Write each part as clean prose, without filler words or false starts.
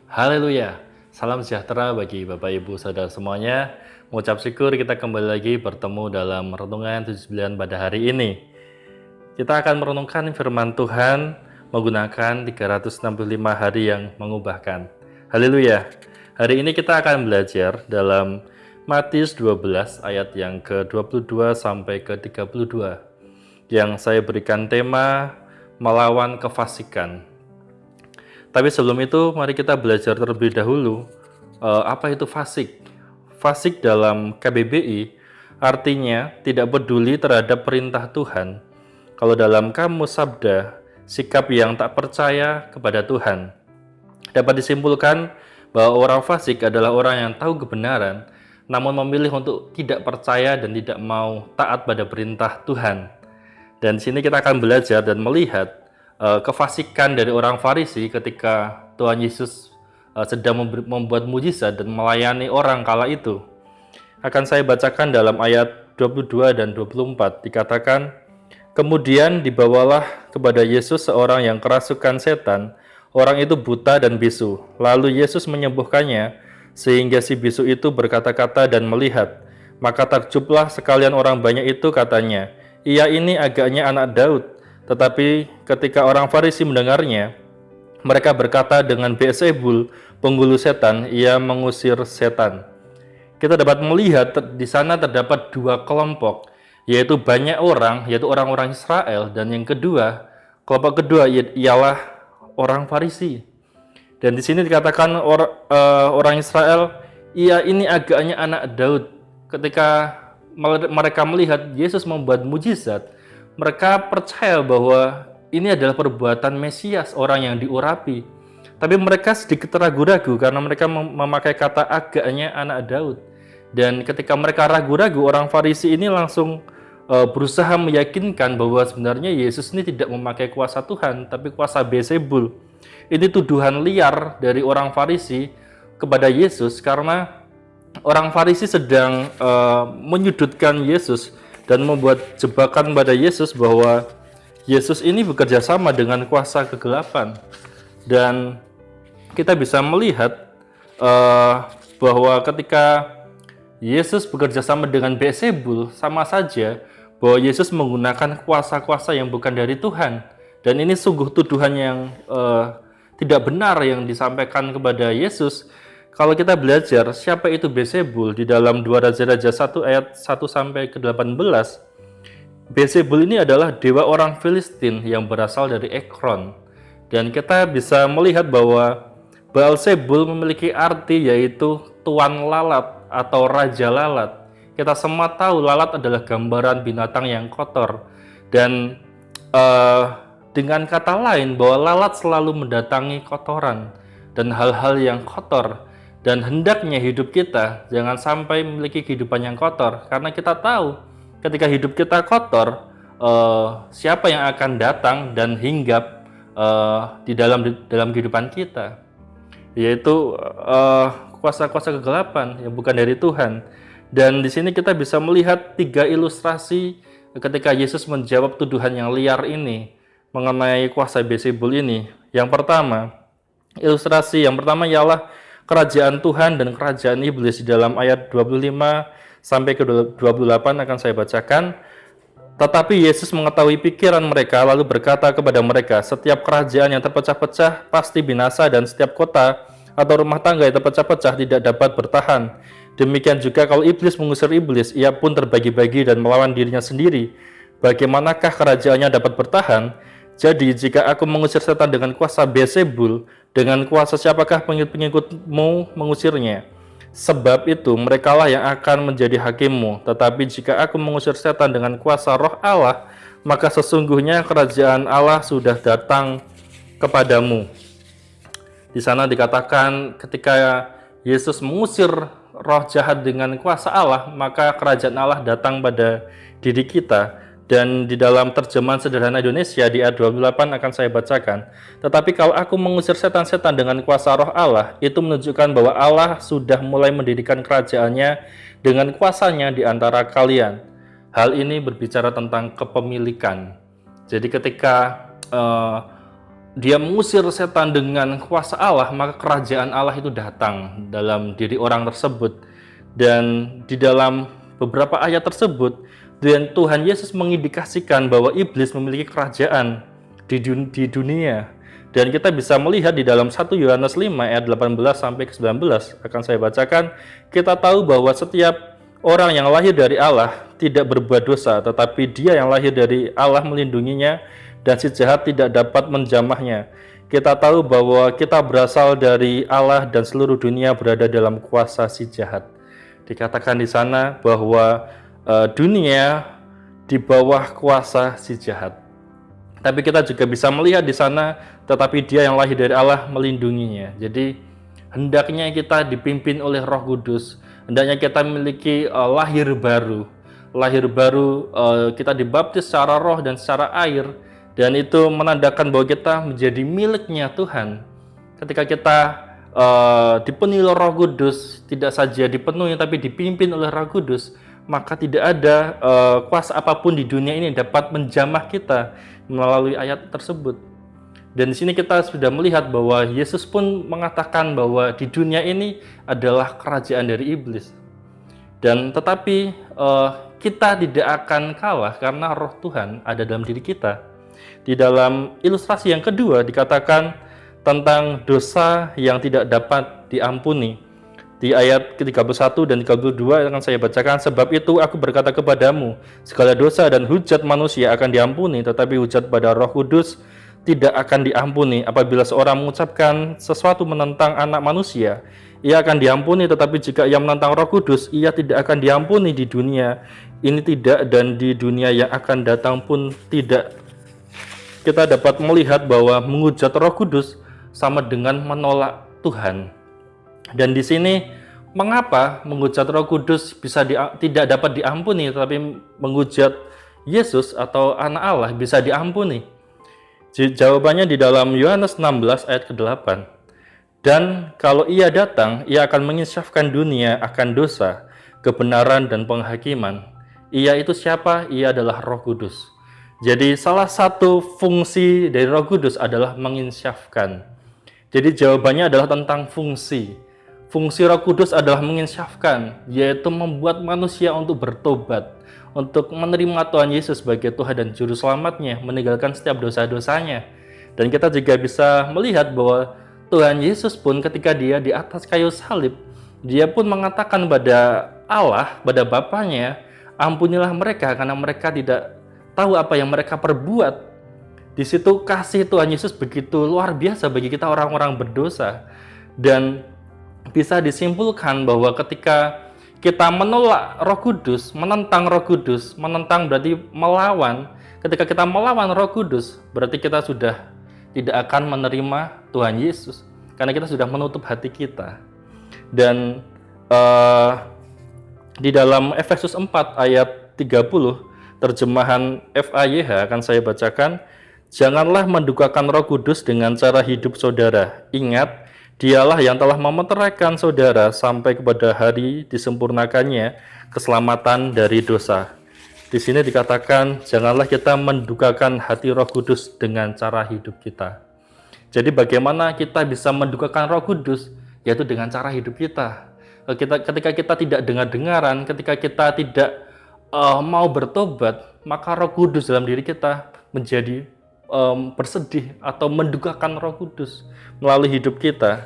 Haleluya, salam sejahtera bagi Bapak Ibu Saudara semuanya. Mengucap syukur kita kembali lagi bertemu dalam Renungan 79 pada hari ini. Kita akan merenungkan firman Tuhan menggunakan 365 hari yang mengubahkan. Haleluya. Hari ini kita akan belajar dalam Matius 12 ayat yang ke-22 sampai ke-32. Yang saya berikan tema melawan kefasikan. Tapi sebelum itu, mari kita belajar terlebih dahulu apa itu fasik. Fasik dalam KBBI artinya tidak peduli terhadap perintah Tuhan. Kalau dalam Kamus Sabda, sikap yang tak percaya kepada Tuhan. Dapat disimpulkan bahwa orang fasik adalah orang yang tahu kebenaran, namun memilih untuk tidak percaya dan tidak mau taat pada perintah Tuhan. Dan di sini kita akan belajar dan melihat kefasikan dari orang Farisi ketika Tuhan Yesus sedang membuat mujizat dan melayani orang kala itu. Akan saya bacakan dalam ayat 22 dan 24, dikatakan, "Kemudian dibawalah kepada Yesus seorang yang kerasukan setan, orang itu buta dan bisu. Lalu Yesus menyembuhkannya, sehingga si bisu itu berkata-kata dan melihat. Maka takjublah sekalian orang banyak itu, katanya, 'Ia ini agaknya anak Daud.' Tetapi ketika orang Farisi mendengarnya, mereka berkata dengan Beelzebul, penghulu setan, ia mengusir setan." Kita dapat melihat di sana terdapat dua kelompok, yaitu banyak orang, yaitu orang-orang Israel, dan yang kedua, kelompok kedua ialah orang Farisi. Dan di sini dikatakan orang Israel, ia ini agaknya anak Daud. Ketika mereka melihat Yesus membuat mujizat, mereka percaya bahwa ini adalah perbuatan Mesias, orang yang diurapi. Tapi mereka sedikit ragu-ragu karena mereka memakai kata agaknya anak Daud. Dan ketika mereka ragu-ragu, orang Farisi ini langsung berusaha meyakinkan bahwa sebenarnya Yesus ini tidak memakai kuasa Tuhan, tapi kuasa Beelzebul. Ini tuduhan liar dari orang Farisi kepada Yesus karena orang Farisi sedang menyudutkan Yesus dan membuat jebakan pada Yesus bahwa Yesus ini bekerja sama dengan kuasa kegelapan. Dan kita bisa melihat bahwa ketika Yesus bekerja sama dengan Beelzebul, sama saja bahwa Yesus menggunakan kuasa-kuasa yang bukan dari Tuhan. Dan ini sungguh tuduhan yang tidak benar yang disampaikan kepada Yesus. Kalau kita belajar siapa itu Beelzebul di dalam 2 Raja-Raja 1 ayat 1 sampai ke-18, Beelzebul ini adalah dewa orang Filistin yang berasal dari Ekron. Dan kita bisa melihat bahwa Beelzebul memiliki arti yaitu tuan lalat atau raja lalat. Kita semua tahu lalat adalah gambaran binatang yang kotor. Dan dengan kata lain bahwa lalat selalu mendatangi kotoran dan hal-hal yang kotor. Dan hendaknya hidup kita jangan sampai memiliki kehidupan yang kotor, karena kita tahu ketika hidup kita kotor, siapa yang akan datang dan hinggap di dalam kehidupan kita, yaitu kuasa-kuasa kegelapan yang bukan dari Tuhan. Dan di sini kita bisa melihat tiga ilustrasi ketika Yesus menjawab tuduhan yang liar ini mengenai kuasa Beelzebul ini. Yang pertama, ilustrasi yang pertama ialah kerajaan Tuhan dan kerajaan iblis di dalam ayat 25 sampai ke 28 akan saya bacakan. Tetapi Yesus mengetahui pikiran mereka lalu berkata kepada mereka, setiap kerajaan yang terpecah-pecah pasti binasa, dan setiap kota atau rumah tangga yang terpecah-pecah tidak dapat bertahan. Demikian juga kalau iblis mengusir iblis, ia pun terbagi-bagi dan melawan dirinya sendiri. Bagaimanakah kerajaannya dapat bertahan? Jadi jika aku mengusir setan dengan kuasa Beelzebul, dengan kuasa siapakah pengikut-pengikutmu mengusirnya? Sebab itu merekalah yang akan menjadi hakimmu. Tetapi jika aku mengusir setan dengan kuasa Roh Allah, maka sesungguhnya kerajaan Allah sudah datang kepadamu. Di sana dikatakan ketika Yesus mengusir roh jahat dengan kuasa Allah, maka kerajaan Allah datang pada diri kita. Dan di dalam terjemahan sederhana Indonesia di ayat 28 akan saya bacakan. Tetapi kalau aku mengusir setan-setan dengan kuasa Roh Allah, itu menunjukkan bahwa Allah sudah mulai mendirikan kerajaannya dengan kuasanya di antara kalian. Hal ini berbicara tentang kepemilikan. Jadi ketika dia mengusir setan dengan kuasa Allah, maka kerajaan Allah itu datang dalam diri orang tersebut. Dan di dalam beberapa ayat tersebut, dan Tuhan Yesus mengindikasikan bahwa iblis memiliki kerajaan di dunia. Dan kita bisa melihat di dalam 1 Yohanes 5 ayat 18 sampai ke 19, akan saya bacakan. Kita tahu bahwa setiap orang yang lahir dari Allah tidak berbuat dosa, tetapi dia yang lahir dari Allah melindunginya, dan si jahat tidak dapat menjamahnya. Kita tahu bahwa kita berasal dari Allah dan seluruh dunia berada dalam kuasa si jahat. Dikatakan di sana bahwa dunia di bawah kuasa si jahat. Tapi kita juga bisa melihat di sana, tetapi dia yang lahir dari Allah melindunginya. Jadi hendaknya kita dipimpin oleh Roh Kudus, hendaknya kita memiliki lahir baru. Lahir baru, kita dibaptis secara roh dan secara air, dan itu menandakan bahwa kita menjadi miliknya Tuhan. Ketika kita dipenuhi oleh Roh Kudus, tidak saja dipenuhi tapi dipimpin oleh Roh Kudus, maka tidak ada kuasa apapun di dunia ini dapat menjamah kita melalui ayat tersebut. Dan di sini kita sudah melihat bahwa Yesus pun mengatakan bahwa di dunia ini adalah kerajaan dari iblis. Dan tetapi kita tidak akan kalah karena Roh Tuhan ada dalam diri kita. Di dalam ilustrasi yang kedua dikatakan tentang dosa yang tidak dapat diampuni. Di ayat ke-31 dan 32 akan saya bacakan, sebab itu aku berkata kepadamu, segala dosa dan hujat manusia akan diampuni, tetapi hujat pada Roh Kudus tidak akan diampuni. Apabila seorang mengucapkan sesuatu menentang anak manusia, ia akan diampuni, tetapi jika ia menentang Roh Kudus, ia tidak akan diampuni di dunia ini tidak, dan di dunia yang akan datang pun tidak. Kita dapat melihat bahwa menghujat Roh Kudus sama dengan menolak Tuhan. Dan di sini mengapa menghujat Roh Kudus tidak dapat diampuni, tetapi menghujat Yesus atau anak Allah bisa diampuni? Jawabannya di dalam Yohanes 16 ayat ke-8. Dan kalau ia datang, ia akan menginsafkan dunia akan dosa, kebenaran dan penghakiman. Ia itu siapa? Ia adalah Roh Kudus. Jadi salah satu fungsi dari Roh Kudus adalah menginsafkan. Jadi jawabannya adalah tentang fungsi. Fungsi Roh Kudus adalah menginsafkan, yaitu membuat manusia untuk bertobat, untuk menerima Tuhan Yesus sebagai Tuhan dan Juru Selamatnya, meninggalkan setiap dosa-dosanya. Dan kita juga bisa melihat bahwa Tuhan Yesus pun ketika dia di atas kayu salib, dia pun mengatakan pada Allah, pada Bapanya, ampunilah mereka karena mereka tidak tahu apa yang mereka perbuat. Di situ kasih Tuhan Yesus begitu luar biasa bagi kita orang-orang berdosa. Dan bisa disimpulkan bahwa ketika kita menolak Roh Kudus, menentang Roh Kudus, menentang berarti melawan. Ketika kita melawan Roh Kudus, berarti kita sudah tidak akan menerima Tuhan Yesus, karena kita sudah menutup hati kita. Dan di dalam Efesus 4 ayat 30, terjemahan FAYH akan saya bacakan, janganlah mendukakan Roh Kudus dengan cara hidup saudara. Ingat, Dialah yang telah memeteraikan saudara sampai kepada hari disempurnakannya keselamatan dari dosa. Di sini dikatakan, janganlah kita mendukakan hati Roh Kudus dengan cara hidup kita. Jadi bagaimana kita bisa mendukakan Roh Kudus? Yaitu dengan cara hidup kita. Ketika kita tidak dengar-dengaran, ketika kita tidak mau bertobat, maka Roh Kudus dalam diri kita menjadi bersedih atau mendukakan Roh Kudus melalui hidup kita.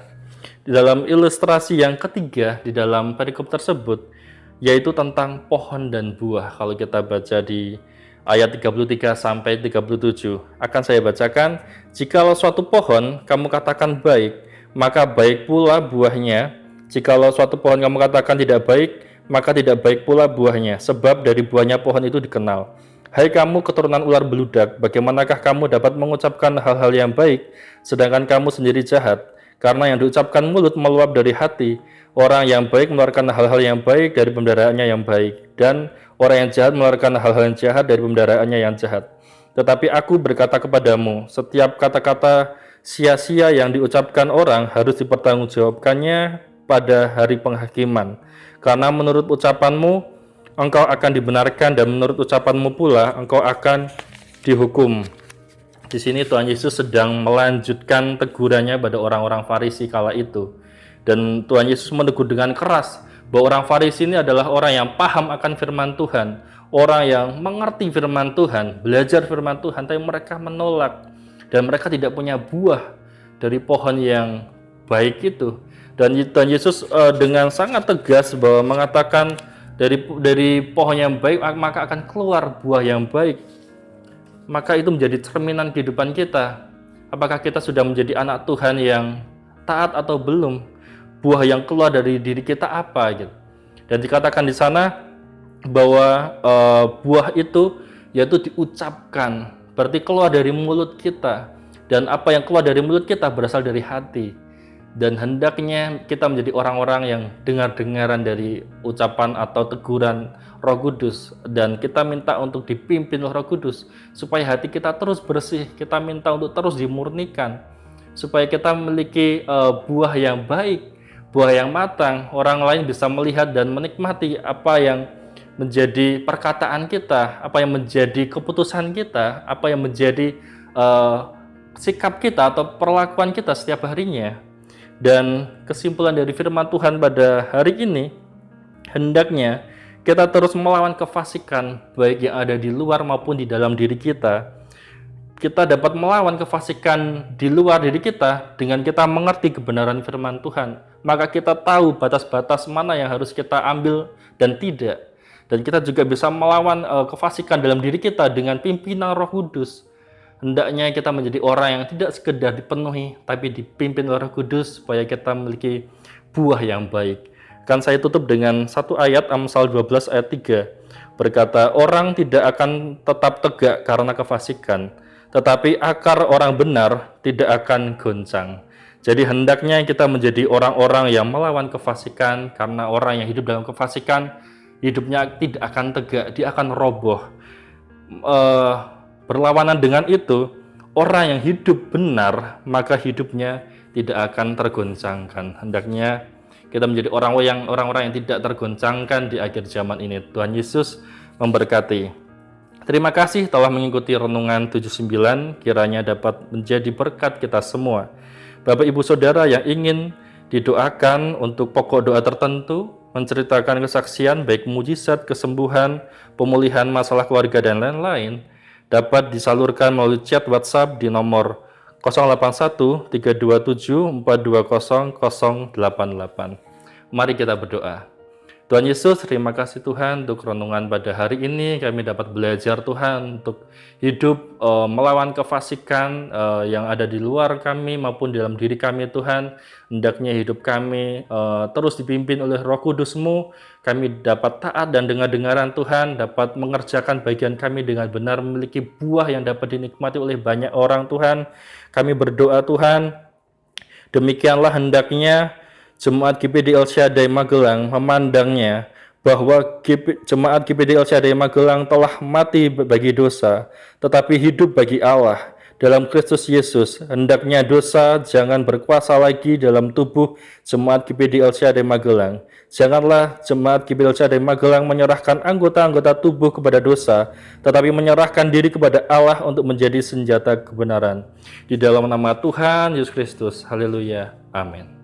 Di dalam ilustrasi yang ketiga di dalam perikop tersebut, yaitu tentang pohon dan buah. Kalau kita baca di ayat 33 sampai 37, akan saya bacakan, jikalau suatu pohon kamu katakan baik, maka baik pula buahnya. Jikalau suatu pohon kamu katakan tidak baik, maka tidak baik pula buahnya, sebab dari buahnya pohon itu dikenal. Hai kamu keturunan ular beludak, bagaimanakah kamu dapat mengucapkan hal-hal yang baik, sedangkan kamu sendiri jahat? Karena yang diucapkan mulut meluap dari hati. Orang yang baik mengeluarkan hal-hal yang baik dari pembendaharaannya yang baik, dan orang yang jahat mengeluarkan hal-hal yang jahat dari pembendaharaannya yang jahat. Tetapi aku berkata kepadamu, setiap kata-kata sia-sia yang diucapkan orang harus dipertanggungjawabkannya pada hari penghakiman. Karena menurut ucapanmu, engkau akan dibenarkan, dan menurut ucapanmu pula engkau akan dihukum. Di sini Tuhan Yesus sedang melanjutkan tegurannya pada orang-orang Farisi kala itu. Dan Tuhan Yesus menegur dengan keras bahwa orang Farisi ini adalah orang yang paham akan firman Tuhan, orang yang mengerti firman Tuhan, belajar firman Tuhan, tapi mereka menolak dan mereka tidak punya buah dari pohon yang baik itu. Dan Tuhan Yesus dengan sangat tegas bahwa mengatakan dari pohon yang baik maka akan keluar buah yang baik. Maka itu menjadi cerminan kehidupan kita. Apakah kita sudah menjadi anak Tuhan yang taat atau belum? Buah yang keluar dari diri kita apa gitu. Dan dikatakan di sana bahwa buah itu yaitu diucapkan, berarti keluar dari mulut kita. Dan apa yang keluar dari mulut kita berasal dari hati. Dan hendaknya kita menjadi orang-orang yang dengar-dengaran dari ucapan atau teguran Roh Kudus, dan kita minta untuk dipimpin oleh Roh Kudus supaya hati kita terus bersih. Kita minta untuk terus dimurnikan supaya kita memiliki buah yang baik, buah yang matang. Orang lain bisa melihat dan menikmati apa yang menjadi perkataan kita, apa yang menjadi keputusan kita, apa yang menjadi sikap kita atau perlakuan kita setiap harinya. Dan kesimpulan dari firman Tuhan pada hari ini, hendaknya kita terus melawan kefasikan baik yang ada di luar maupun di dalam diri kita. Kita dapat melawan kefasikan di luar diri kita dengan kita mengerti kebenaran firman Tuhan. Maka kita tahu batas-batas mana yang harus kita ambil dan tidak. Dan kita juga bisa melawan kefasikan dalam diri kita dengan pimpinan Roh Kudus. Hendaknya kita menjadi orang yang tidak sekedar dipenuhi, tapi dipimpin oleh Roh Kudus supaya kita memiliki buah yang baik. Kan saya tutup dengan satu ayat, Amsal 12 ayat 3. Berkata, orang tidak akan tetap tegak karena kefasikan, tetapi akar orang benar tidak akan goncang. Jadi hendaknya kita menjadi orang-orang yang melawan kefasikan, karena orang yang hidup dalam kefasikan, hidupnya tidak akan tegak, dia akan roboh. Berlawanan dengan itu, orang yang hidup benar, maka hidupnya tidak akan tergoncangkan. Hendaknya kita menjadi orang-orang yang tidak tergoncangkan di akhir zaman ini. Tuhan Yesus memberkati. Terima kasih telah mengikuti Renungan 79, kiranya dapat menjadi berkat kita semua. Bapak Ibu Saudara yang ingin didoakan untuk pokok doa tertentu, menceritakan kesaksian baik mujizat, kesembuhan, pemulihan masalah keluarga dan lain-lain, dapat disalurkan melalui chat WhatsApp di nomor 081 327 420 088. Mari kita berdoa. Tuhan Yesus, terima kasih Tuhan untuk renungan pada hari ini. Kami dapat belajar Tuhan untuk hidup melawan kefasikan yang ada di luar kami maupun dalam diri kami Tuhan. Hendaknya hidup kami terus dipimpin oleh Roh Kudus-Mu. Kami dapat taat dan dengar-dengaran Tuhan, dapat mengerjakan bagian kami dengan benar, memiliki buah yang dapat dinikmati oleh banyak orang Tuhan. Kami berdoa Tuhan, demikianlah hendaknya Jemaat GPD El Shaddai Magelang memandangnya bahwa Jemaat GPD El Shaddai Magelang telah mati bagi dosa, tetapi hidup bagi Allah dalam Kristus Yesus. Hendaknya dosa jangan berkuasa lagi dalam tubuh Jemaat GPD El Shaddai Magelang. Janganlah Jemaat GPD El Shaddai Magelang menyerahkan anggota-anggota tubuh kepada dosa, tetapi menyerahkan diri kepada Allah untuk menjadi senjata kebenaran. Di dalam nama Tuhan Yesus Kristus. Haleluya. Amin.